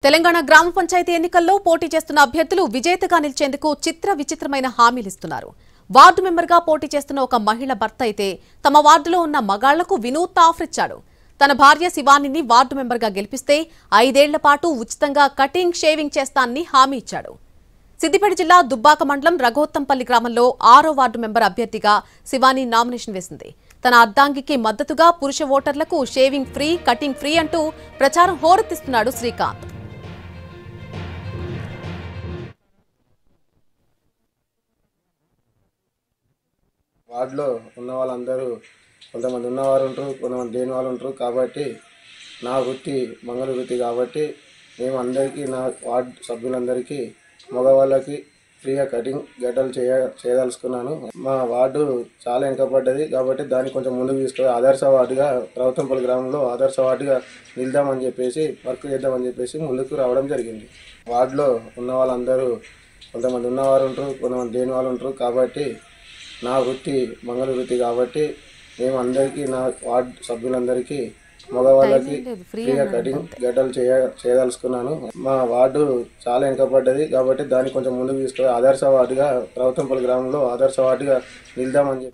తెలంగాణ గ్రామ పంచాయతీ ఎన్నికల్లో పోటీ చేస్తున్న అభ్యర్థులు విజేతగా నిలిచేందుకు విచిత్రమైన హామీలు ఇస్తున్నారు. వార్డు మెంబర్గా పోటీ చేస్తున్న ఒక మహిళ భర్త అయితే తమ వార్డులో ఉన్న మగాళ్లకు వినూత్న ఆఫర్ ఇచ్చాడు. తన భార్య శివానిని వార్డు మెంబర్గా గెలిపిస్తే 5 ఏళ్ల పాటు ఉచితంగా కటింగ్ షేవింగ్ చేస్తానని హామీ ఇచ్చాడు. సిద్దిపేట జిల్లా దుబ్బాక మండలం రఘోత్తంపల్లి గ్రామంలో 6వ వార్డు మెంబర్ అభ్యర్థిగా శివాని నామినేషన్ వేసింది. తన అర్ధాంగికి మద్దతుగా పురుష ఓటర్లకు షేవింగ్ ఫ్రీ, కటింగ్ ఫ్రీ అంటూ ప్రచారం హోరెత్తిస్తున్నాడు శ్రీకాంత్. వార్డులో ఉన్న వాళ్ళందరూ కొంతమంది ఉన్నవారు ఉంటారు, కొంతమంది లేని వాళ్ళు ఉంటారు. కాబట్టి నా వృత్తి మంగళ వృత్తి కాబట్టి మేము అందరికీ, నా వార్డు సభ్యులందరికీ, మగవాళ్ళకి ఫ్రీగా కటింగ్ గడ్డలు చేయదలుచుకున్నాను. మా వార్డు చాలా వెనుకబడ్డది కాబట్టి దాన్ని కొంచెం ముందుకు తీసుకొని ఆదర్శ వార్డుగా రఘోత్తంపల్లి గ్రామంలో ఆదర్శ వార్డుగా నిలుద్దామని చెప్పేసి, వర్క్ చేద్దామని చెప్పేసి ముందుకు రావడం జరిగింది. వార్డులో ఉన్న వాళ్ళందరూ కొంతమంది ఉన్నవారు ఉంటారు, కొంతమంది లేని వాళ్ళు ఉంటారు. కాబట్టి నా వృత్తి మంగళ వృత్తి కాబట్టి మేము అందరికీ, నా వార్డు సభ్యులందరికీ, మగవాళ్ళకి ఫ్రీగా కటింగ్ గడ్డలు చేయదలుచుకున్నాను. మా వార్డు చాలా వెనుకబడ్డది కాబట్టి దాన్ని కొంచెం ముందుకు తీసుకొని ఆదర్శ వార్డుగా రఘోత్తంపల్లి గ్రామంలో ఆదర్శ వార్డుగా నిలుద్దామని చెప్పి